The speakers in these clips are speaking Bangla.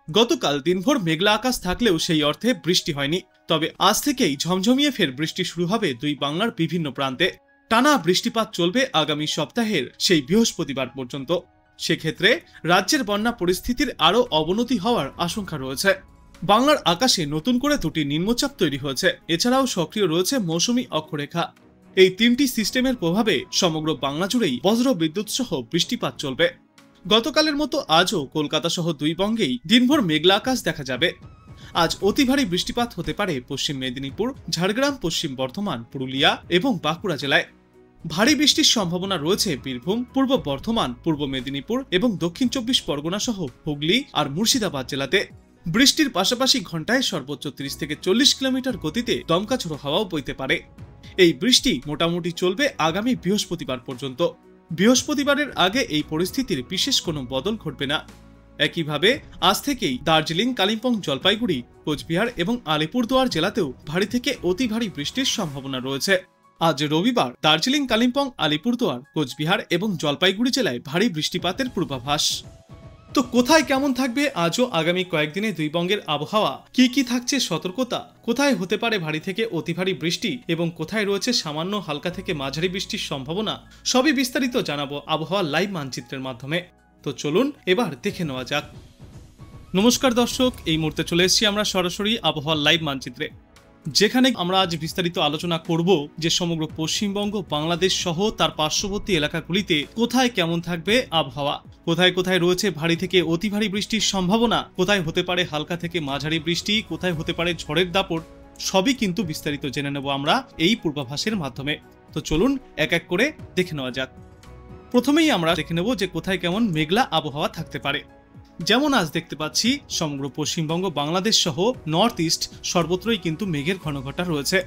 গতকাল দিনভর মেঘলা আকাশ থাকলেও সেই অর্থে বৃষ্টি হয়নি। তবে আজ থেকেই ঝমঝমিয়ে ফের বৃষ্টি শুরু হবে দুই বাংলার বিভিন্ন প্রান্তে। টানা বৃষ্টিপাত চলবে আগামী সপ্তাহের সেই বৃহস্পতিবার পর্যন্ত। সেক্ষেত্রে রাজ্যের বন্যা পরিস্থিতির আরও অবনতি হওয়ার আশঙ্কা রয়েছে। বাংলার আকাশে নতুন করে দুটি নিম্নচাপ তৈরি হয়েছে। এছাড়াও সক্রিয় রয়েছে মৌসুমী অক্ষরেখা। এই তিনটি সিস্টেমের প্রভাবে সমগ্র বাংলা জুড়েই বজ্র বিদ্যুৎ সহ বৃষ্টিপাত চলবে। গতকালের মতো আজও কলকাতা সহ দুই বঙ্গেই দিনভর মেঘলা আকাশ দেখা যাবে। আজ অতি ভারী বৃষ্টিপাত হতে পারে পশ্চিম মেদিনীপুর, ঝাড়গ্রাম, পশ্চিম বর্ধমান, পুরুলিয়া এবং বাঁকুড়া জেলায়। ভারী বৃষ্টির সম্ভাবনা রয়েছে বীরভূম, পূর্ব বর্ধমান, পূর্ব মেদিনীপুর এবং দক্ষিণ 24 পরগনা সহ হুগলি আর মুর্শিদাবাদ জেলাতে। বৃষ্টির পাশাপাশি ঘন্টায় সর্বোচ্চ 30 থেকে 40 কিলোমিটার গতিতে দমকা ঝোড়ো হাওয়াও বইতে পারে। এই বৃষ্টি মোটামুটি চলবে আগামী বৃহস্পতিবার পর্যন্ত। বৃহস্পতিবারের আগে এই পরিস্থিতির বিশেষ কোনো বদল ঘটবে না। একইভাবে আজ থেকেই দার্জিলিং, কালিম্পং, জলপাইগুড়ি, কোচবিহার এবং আলিপুরদুয়ার জেলাতেও ভারী থেকে অতি ভারী বৃষ্টির সম্ভাবনা রয়েছে। আজ রবিবার দার্জিলিং, কালিম্পং, আলিপুরদুয়ার, কোচবিহার এবং জলপাইগুড়ি জেলায় ভারী বৃষ্টিপাতের পূর্বাভাস। তো কোথায় কেমন থাকবে আজও আগামী কয়েকদিনে দুই বঙ্গের আবহাওয়া, কি থাকছে সতর্কতা, কোথায় হতে পারে ভারী থেকে অতি ভারী বৃষ্টি এবং কোথায় রয়েছে সামান্য হালকা থেকে মাঝারি বৃষ্টির সম্ভাবনা, সবই বিস্তারিত জানাবো আবহাওয়া লাইভ মানচিত্রের মাধ্যমে। তো চলুন এবার দেখে নেওয়া যাক। নমস্কার দর্শক, এই মুহূর্তে চলে এসেছি আমরা সরাসরি আবহাওয়া লাইভ মানচিত্রে, যেখানে আমরা আজ বিস্তারিত আলোচনা করব যে সমগ্র পশ্চিমবঙ্গ, বাংলাদেশ সহ তার পার্শ্ববর্তী এলাকাগুলিতে কোথায় কেমন থাকবে আবহাওয়া, কোথায় কোথায় রয়েছে ভারী থেকে অতি ভারী বৃষ্টির সম্ভাবনা, কোথায় হতে পারে হালকা থেকে মাঝারি বৃষ্টি, কোথায় হতে পারে ঝড়ের দাপট, সবই কিন্তু বিস্তারিত জেনে নেব আমরা এই পূর্বাভাসের মাধ্যমে। তো চলুন এক এক করে দেখে নেওয়া যাক। প্রথমেই আমরা দেখে নেব যে কোথায় কেমন মেঘলা আবহাওয়া থাকতে পারে। যেমন আজ দেখতে পাচ্ছি সমগ্র পশ্চিমবঙ্গ, বাংলাদেশ সহ নর্থ ইস্ট সর্বত্রই কিন্তু মেঘের ঘনঘটা রয়েছে।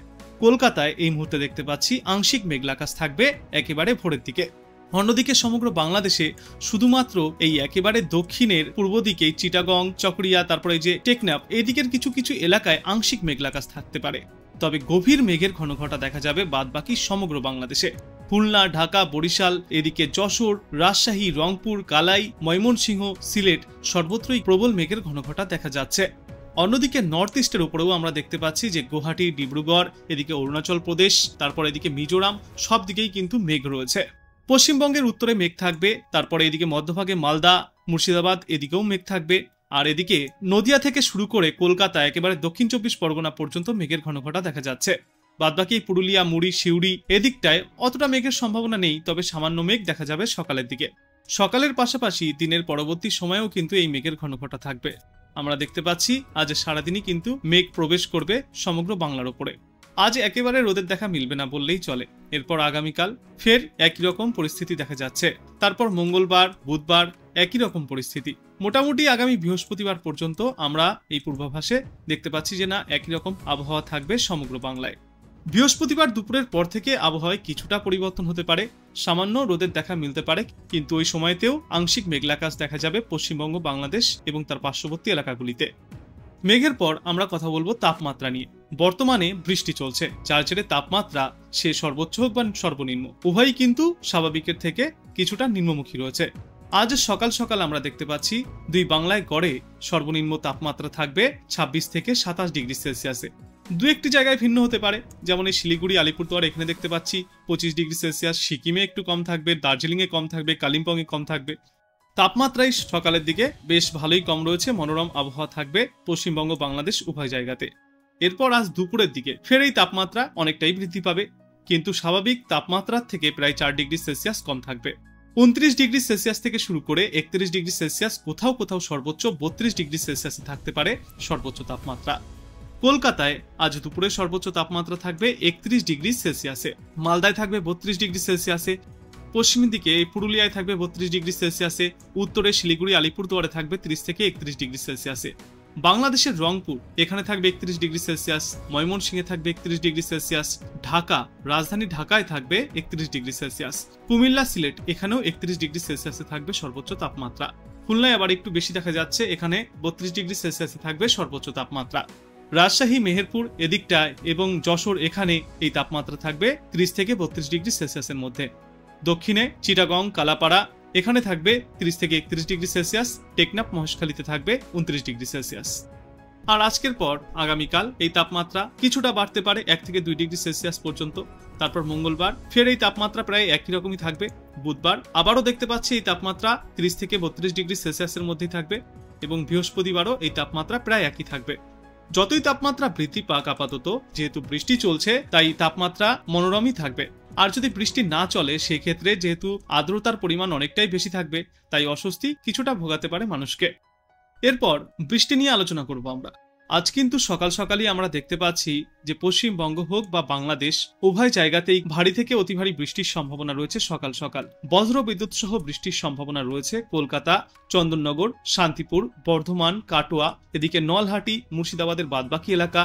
কলকাতায় এই মুহূর্তে দেখতে পাচ্ছি আংশিক মেঘলা আকাশ থাকবে একেবারে ভোরের দিকে। অন্যদিকে সমগ্র বাংলাদেশে শুধুমাত্র এই একেবারে দক্ষিণের পূর্ব দিকে চিটাগং, চকরিয়া, তারপরে যে টেকনাফ, এদিকের কিছু কিছু এলাকায় আংশিক মেঘলা আকাশ থাকতে পারে। তবে গভীর মেঘের ঘনঘটা দেখা যাবে বাদবাকি সমগ্র বাংলাদেশে। খুলনা, ঢাকা, বরিশাল, এদিকে যশোর, রাজশাহী, রংপুর, কালাই, ময়মনসিংহ, সিলেট সর্বত্রই প্রবল মেঘের ঘনঘটা দেখা যাচ্ছে। অন্যদিকে নর্থ ইস্টের উপরেও আমরা দেখতে পাচ্ছি যে গুয়াহাটি, ডিব্রুগড়, এদিকে অরুণাচল প্রদেশ, তারপর এদিকে মিজোরাম, সব দিকেই কিন্তু মেঘ রয়েছে। পশ্চিমবঙ্গের উত্তরে মেঘ থাকবে, তারপরে এদিকে মধ্যভাগে মালদা, মুর্শিদাবাদ এদিকেও মেঘ থাকবে। আর এদিকে নদিয়া থেকে শুরু করে কলকাতা একেবারে দক্ষিণ 24 পরগনা পর্যন্ত মেঘের ঘনঘটা দেখা যাচ্ছে। বাদবাকি পুরুলিয়া, মুড়ি, সিউড়ি এদিকটায় অতটা মেঘের সম্ভাবনা নেই, তবে সামান্য মেঘ দেখা যাবে সকালের দিকে। সকালের পাশাপাশি দিনের পরবর্তী সময়েও কিন্তু এই মেঘের ঘনঘটা থাকবে। আমরা দেখতে পাচ্ছি আজ সারাদিনই কিন্তু মেঘ প্রবেশ করবে সমগ্র বাংলার ওপরে। আজ একেবারে রোদের দেখা মিলবে না বললেই চলে। এরপর আগামীকাল ফের একই রকম পরিস্থিতি দেখা যাচ্ছে। তারপর মঙ্গলবার, বুধবার একই রকম পরিস্থিতি। মোটামুটি আগামী বৃহস্পতিবার পর্যন্ত আমরা এই পূর্বাভাসে দেখতে পাচ্ছি যে না, একই রকম আবহাওয়া থাকবে সমগ্র বাংলায়। বৃহস্পতিবার দুপুরের পর থেকে আবহাওয়ায় কিছুটা পরিবর্তন হতে পারে, সামান্য রোদের দেখা মিলতে পারে, কিন্তু ওই সময়তেও আংশিক মেঘলা আকাশ দেখা যাবে পশ্চিমবঙ্গ, বাংলাদেশ এবং তার পার্শ্ববর্তী এলাকাগুলিতে। মেঘের পর আমরা কথা বলবো তাপমাত্রা নিয়ে। বর্তমানে বৃষ্টি চলছে, যার জেরে তাপমাত্রা সে সর্বোচ্চ হোক বা সর্বনিম্ন উভয়ই কিন্তু স্বাভাবিকের থেকে কিছুটা নিম্নমুখী রয়েছে। আজ সকাল সকাল আমরা দেখতে পাচ্ছি দুই বাংলায় গড়ে সর্বনিম্ন তাপমাত্রা থাকবে 26 থেকে 27 ডিগ্রি সেলসিয়াসে। দু একটি জায়গায় ভিন্ন হতে পারে, যেমন এই শিলিগুড়ি, আলিপুরদুয়ার এখানে দেখতে পাচ্ছি 25 ডিগ্রি সেলসিয়াস, সিকিমে একটু কম থাকবে, দার্জিলিংয়ে কম থাকবে, কালিম্পংয়ে কম থাকবে। তাপমাত্রায় সকালের দিকে বেশ ভালোই কম রয়েছে, মনোরম আবহাওয়া থাকবে পশ্চিমবঙ্গ, বাংলাদেশ উভয় জায়গাতে। এরপর আজ দুপুরের দিকে ফের এই তাপমাত্রা অনেকটাই বৃদ্ধি পাবে, কিন্তু স্বাভাবিক তাপমাত্রার থেকে প্রায় 4 ডিগ্রি সেলসিয়াস কম থাকবে। 29 ডিগ্রি সেলসিয়াস থেকে শুরু করে 31 ডিগ্রি সেলসিয়াস, কোথাও কোথাও সর্বোচ্চ 32 ডিগ্রি সেলসিয়াসে থাকতে পারে সর্বোচ্চ তাপমাত্রা। কলকাতায় আজ দুপুরে সর্বোচ্চ তাপমাত্রা থাকবে 31 ডিগ্রি সেলসিয়াসে, মালদায় থাকবে 32 ডিগ্রি সেলসিয়াসে, পশ্চিমের দিকে পুরুলিয়ায় থাকবে 32 ডিগ্রি সেলসিয়াসে, উত্তরে শিলিগুড়ি, আলিপুরদুয়ারে থাকবে 30 থেকে 31 ডিগ্রি সেলসিয়াসে। বাংলাদেশের রংপুর এখানে থাকবে 31 ডিগ্রি সেলসিয়াস, ময়মনসিংহে থাকবে 31 ডিগ্রি সেলসিয়াস, ঢাকা, রাজধানী ঢাকায় থাকবে 31 ডিগ্রি সেলসিয়াস, কুমিল্লা, সিলেট এখানেও 31 ডিগ্রি সেলসিয়াসে থাকবে সর্বোচ্চ তাপমাত্রা। খুলনায় আবার একটু বেশি দেখা যাচ্ছে, এখানে 32 ডিগ্রি সেলসিয়াসে থাকবে সর্বোচ্চ তাপমাত্রা। রাজশাহী, মেহেরপুর এদিকটায় এবং যশোর এখানে এই তাপমাত্রা থাকবে 30 থেকে 32 ডিগ্রি সেলসিয়াসের মধ্যে। দক্ষিণে চিটাগং, কালাপাড়া, এখানে থাকবে 30 থেকে 31 ডিগ্রি সেলসিয়াস, টেকনাফ মহেশখালীতে থাকবে 29 ডিগ্রি সেলসিয়াস। আর আজকের পর আগামীকাল এই তাপমাত্রা কিছুটা বাড়তে পারে 1 থেকে 2 ডিগ্রি সেলসিয়াস পর্যন্ত। তারপর মঙ্গলবার ফের এই তাপমাত্রা প্রায় একই রকমই থাকবে। বুধবার আবারও দেখতে পাচ্ছি এই তাপমাত্রা 30 থেকে 32 ডিগ্রি সেলসিয়াসের মধ্যেই থাকবে এবং বৃহস্পতিবারও এই তাপমাত্রা প্রায় একই থাকবে। যতই তাপমাত্রা বৃদ্ধি পাক, আপাতত যেহেতু বৃষ্টি চলছে তাই তাপমাত্রা মনোরমই থাকবে। আর যদি বৃষ্টি না চলে সেই ক্ষেত্রে যেহেতু আর্দ্রতার পরিমাণ অনেকটাই বেশি থাকবে, তাই অস্বস্তি কিছুটা ভোগাতে পারে মানুষকে। এরপর বৃষ্টি নিয়ে আলোচনা করব আমরা। আজ কিন্তু সকাল সকালই আমরা দেখতে পাচ্ছি যে পশ্চিমবঙ্গ হোক বা বাংলাদেশ উভয় জায়গাতেই ভারী থেকে অতি ভারী বৃষ্টির সম্ভাবনা রয়েছে। সকাল সকাল বজ্র বিদ্যুৎ সহ বৃষ্টির সম্ভাবনা রয়েছে কলকাতা, চন্দননগর, শান্তিপুর, বর্ধমান, কাটোয়া, এদিকে নলহাটি, মুর্শিদাবাদের বাদবাকি এলাকা।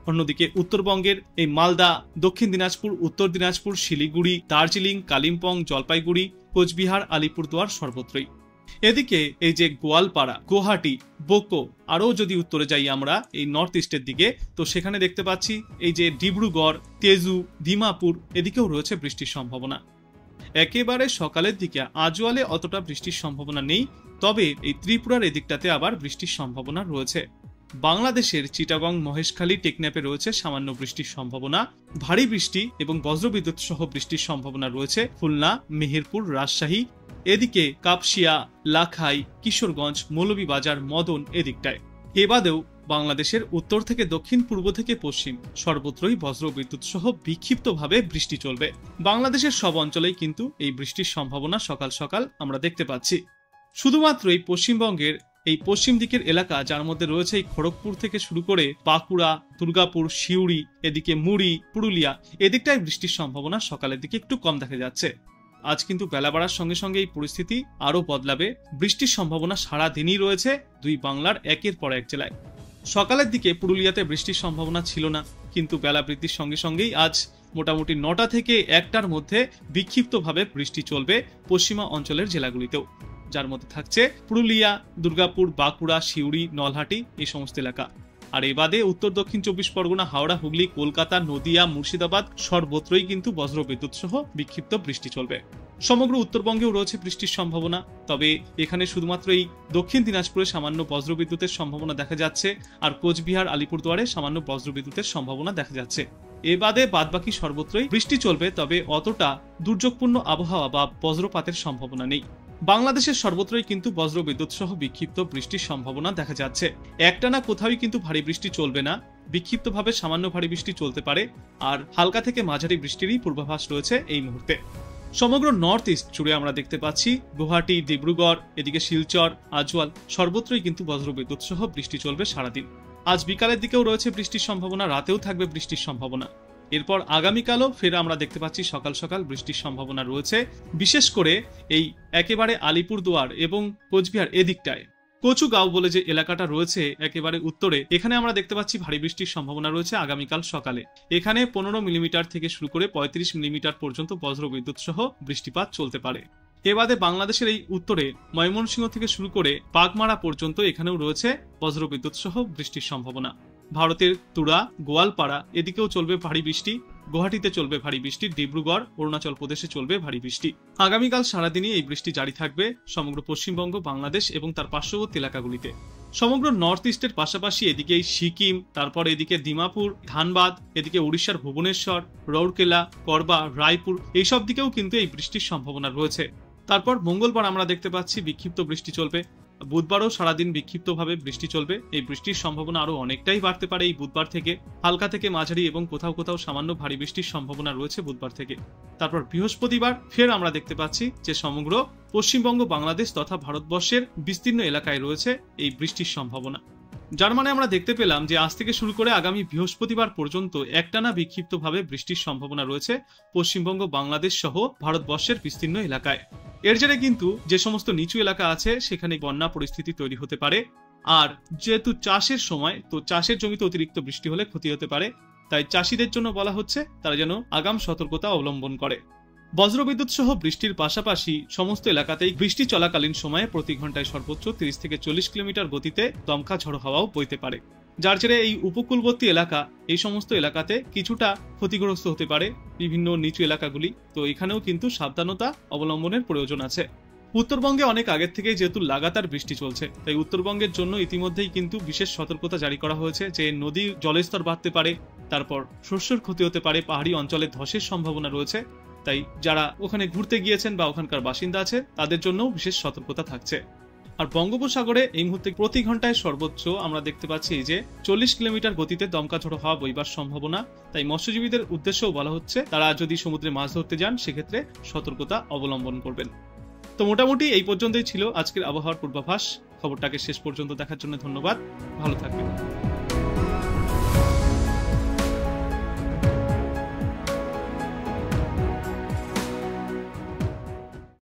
অন্যদিকে উত্তরবঙ্গের এই মালদা, দক্ষিণ দিনাজপুর, উত্তর দিনাজপুর, শিলিগুড়ি, দার্জিলিং, কালিম্পং, জলপাইগুড়ি, কোচবিহার, আলিপুরদুয়ার সর্বত্রই। এদিকে এই যে গোয়ালপাড়া, গুয়াহাটি, বোকো, আরও যদি উত্তরে যাই আমরা এই নর্থ ইস্টের দিকে, তো সেখানে দেখতে পাচ্ছি এই যে ডিব্রুগড়, তেজু, দিমাপুর, এদিকেও রয়েছে বৃষ্টির সম্ভাবনা। একেবারে সকালের দিকে আজওয়ালে অতটা বৃষ্টির সম্ভাবনা নেই, তবে এই ত্রিপুরার এদিকটাতে আবার বৃষ্টির সম্ভাবনা রয়েছে। বাংলাদেশের চিটাগং, মহেশখালী, টেকনাফে রয়েছে সামান্য বৃষ্টির সম্ভাবনা। ভারী বৃষ্টি এবং বজ্রবিদ্যুৎ সহ বৃষ্টির সম্ভাবনা রয়েছে খুলনা, মেহেরপুর, রাজশাহী, এদিকে কাপসিয়া, লাখাই, কিশোরগঞ্জ, মৌলভীবাজার, মদন এদিকটায়। এবাদেও বাংলাদেশের উত্তর থেকে দক্ষিণ, পূর্ব থেকে পশ্চিম সর্বত্রই বজ্রবিদ্যুৎ সহ বিক্ষিপ্তভাবে বৃষ্টি চলবে। বাংলাদেশের সব অঞ্চলেই কিন্তু এই বৃষ্টির সম্ভাবনা সকাল সকাল আমরা দেখতে পাচ্ছি। শুধুমাত্র এই পশ্চিমবঙ্গের এই পশ্চিম দিকের এলাকা, যার মধ্যে রয়েছে এই খড়গপুর থেকে শুরু করে বাঁকুড়া, দুর্গাপুর, সিউড়ি, এদিকে মুড়ি, পুরুলিয়া, এদিকটায় বৃষ্টির সম্ভাবনা সকালের দিকে একটু কম দেখা যাচ্ছে। আজ কিন্তু বেলা বাড়ার সঙ্গে সঙ্গে এই পরিস্থিতি আরো বদলাবে। বৃষ্টির সম্ভাবনা সারা দিনই রয়েছে দুই বাংলার একের পর এক জেলায়। সকালের দিকে পুরুলিয়াতে বৃষ্টির সম্ভাবনা ছিল না, কিন্তু বেলা বৃদ্ধির সঙ্গে সঙ্গেই আজ মোটামুটি 9টা থেকে 1টার মধ্যে বিক্ষিপ্তভাবে বৃষ্টি চলবে পশ্চিমা অঞ্চলের জেলাগুলিতেও, যার মধ্যে থাকছে পুরুলিয়া, দুর্গাপুর, বাঁকুড়া, সিউড়ি, নলহাটি, এই সমস্ত এলাকা। আর এ বাদে উত্তর দক্ষিণ 24 পরগনা, হাওড়া, হুগলি, কলকাতা, নদিয়া, মুর্শিদাবাদ সর্বত্রই কিন্তু বজ্রবিদ্যুৎ সহ বিক্ষিপ্ত বৃষ্টি চলবে। সমগ্র উত্তরবঙ্গেও রয়েছে বৃষ্টির সম্ভাবনা, তবে এখানে শুধুমাত্র এই দক্ষিণ দিনাজপুরে সামান্য বজ্রবিদ্যুতের সম্ভাবনা দেখা যাচ্ছে, আর কোচবিহার, আলিপুরদুয়ারে সামান্য বজ্রবিদ্যুতের সম্ভাবনা দেখা যাচ্ছে। এ বাদে বাদবাকি সর্বত্রই বৃষ্টি চলবে, তবে অতটা দুর্যোগপূর্ণ আবহাওয়া বা বজ্রপাতের সম্ভাবনা নেই। বাংলাদেশের সর্বত্রই কিন্তু বজ্রবিদ্যুৎ সহ বিক্ষিপ্ত বৃষ্টির সম্ভাবনা দেখা যাচ্ছে। একটানা কোথাওই কিন্তু ভারী বৃষ্টি চলবে না, বিক্ষিপ্তভাবে সামান্য ভারী বৃষ্টি চলতে পারে, আর হালকা থেকে মাঝারি বৃষ্টিরই পূর্বাভাস রয়েছে এই মুহূর্তে। সমগ্র নর্থ ইস্ট জুড়ে আমরা দেখতে পাচ্ছি গুয়াহাটি, ডিব্রুগড়, এদিকে শিলচর, আজওয়াল সর্বত্রই কিন্তু বজ্রবিদ্যুৎ সহ বৃষ্টি চলবে সারাদিন। আজ বিকালের দিকেও রয়েছে বৃষ্টির সম্ভাবনা, রাতেও থাকবে বৃষ্টির সম্ভাবনা। এরপর আগামীকালও ফের আমরা দেখতে পাচ্ছি সকাল সকাল বৃষ্টির সম্ভাবনা রয়েছে, বিশেষ করে এই একেবারে আলিপুরদুয়ার এবং কোচবিহার এদিকটায়। কচুগাঁও বলে যে এলাকাটা রয়েছে একেবারে উত্তরে, এখানে আমরা দেখতে পাচ্ছি ভারী বৃষ্টির সম্ভাবনা রয়েছে আগামীকাল সকালে। এখানে 15 মিলিমিটার থেকে শুরু করে 35 মিলিমিটার পর্যন্ত বজ্রবিদ্যুৎ সহ বৃষ্টিপাত চলতে পারে। এবাদে বাংলাদেশের এই উত্তরে ময়মনসিংহ থেকে শুরু করে বাগমারা পর্যন্ত এখানেও রয়েছে বজ্রবিদ্যুৎ সহ বৃষ্টির সম্ভাবনা। ভারতের তুরা, গোয়ালপাড়া এদিকেও চলবে ভারী বৃষ্টি, গুয়াহাটিতে চলবে ভারী বৃষ্টি, ডিব্রুগড়, অরুণাচল প্রদেশে চলবে ভারী বৃষ্টি। আগামীকাল সারাদিনই এই বৃষ্টি জারি থাকবে সমগ্র পশ্চিমবঙ্গ, বাংলাদেশ এবং তার পার্শ্ববর্তী এলাকাগুলিতে। সমগ্র নর্থ ইস্টের পাশাপাশি এদিকে সিকিম, তারপর এদিকে দিমাপুর, ধানবাদ, এদিকে উড়িষ্যার ভুবনেশ্বর, রৌরকেলা, করবা, রায়পুর এইসব দিকেও কিন্তু এই বৃষ্টির সম্ভাবনা রয়েছে। তারপর মঙ্গলবার আমরা দেখতে পাচ্ছি বিক্ষিপ্ত বৃষ্টি চলবে। বুধবারও সারাদিন বিক্ষিপ্তভাবে বৃষ্টি চলবে। এই বৃষ্টির সম্ভাবনা আরো অনেকটাই বাড়তে পারে এই বুধবার থেকে, হালকা থেকে মাঝারি এবং কোথাও কোথাও সামান্য ভারী বৃষ্টির সম্ভাবনা রয়েছে বুধবার থেকে। তারপর বৃহস্পতিবার ফের আমরা দেখতে পাচ্ছি যে সমগ্র পশ্চিমবঙ্গ, বাংলাদেশ তথা ভারতবর্ষের বিস্তীর্ণ এলাকায় রয়েছে এই বৃষ্টির সম্ভাবনা। যার মানে আমরা দেখতে পেলাম যে আজ থেকে শুরু করে আগামী বৃহস্পতিবার পর্যন্ত একটানা বিক্ষিপ্তভাবে বৃষ্টির সম্ভাবনা রয়েছে পশ্চিমবঙ্গ, বাংলাদেশ সহ ভারতবর্ষের বিস্তীর্ণ এলাকায়। এর জেরে কিন্তু যে সমস্ত নিচু এলাকা আছে সেখানে বন্যা পরিস্থিতি তৈরি হতে পারে। আর যেহেতু চাষের সময়, তো চাষের জমিতে অতিরিক্ত বৃষ্টি হলে ক্ষতি হতে পারে, তাই চাষিদের জন্য বলা হচ্ছে তারা যেন আগাম সতর্কতা অবলম্বন করে। বজ্রবিদ্যুৎ সহ বৃষ্টির পাশাপাশি সমস্ত এলাকাতেই বৃষ্টি চলাকালীন সময়ে প্রতি ঘন্টায় সর্বোচ্চ 30 থেকে 40 কিলোমিটার গতিতে দমকা ঝড়ো হাওয়াও বইতে পারে, যার জেরে এই উপকূলবর্তী এলাকা, এই সমস্ত এলাকাতে কিছুটা ক্ষতিগ্রস্ত হতে পারে বিভিন্ন নিচু এলাকাগুলি। তো এখানেও কিন্তু সাবধানতা অবলম্বনের প্রয়োজন আছে। উত্তরবঙ্গে অনেক আগের থেকেই যেহেতু লাগাতার বৃষ্টি চলছে, তাই উত্তরবঙ্গের জন্য ইতিমধ্যেই কিন্তু বিশেষ সতর্কতা জারি করা হয়েছে যে নদীর জলস্তর বাড়তে পারে, তারপর শস্যের ক্ষতি হতে পারে, পাহাড়ি অঞ্চলে ধসের সম্ভাবনা রয়েছে। তাই যারা ওখানে ঘুরতে গিয়েছেন বা ওখানকার বাসিন্দা আছে তাদের জন্য বিশেষ সতর্কতা থাকছে। আর বঙ্গোপসাগরে এই মুহূর্তে প্রতি ঘন্টায় সর্বোচ্চ আমরা দেখতে পাচ্ছি যে 40 কিলোমিটার গতিতে দমকা ঝড়ো হাওয়া বইবার সম্ভাবনা। তাই মৎস্যজীবীদের উদ্দেশ্যেও বলা হচ্ছে তারা যদি সমুদ্রে মাছ ধরতে যান সেক্ষেত্রে সতর্কতা অবলম্বন করবেন। তো মোটামুটি এই পর্যন্তই ছিল আজকের আবহাওয়ার পূর্বাভাস। খবরটাকে শেষ পর্যন্ত দেখার জন্য ধন্যবাদ। ভালো থাকবেন।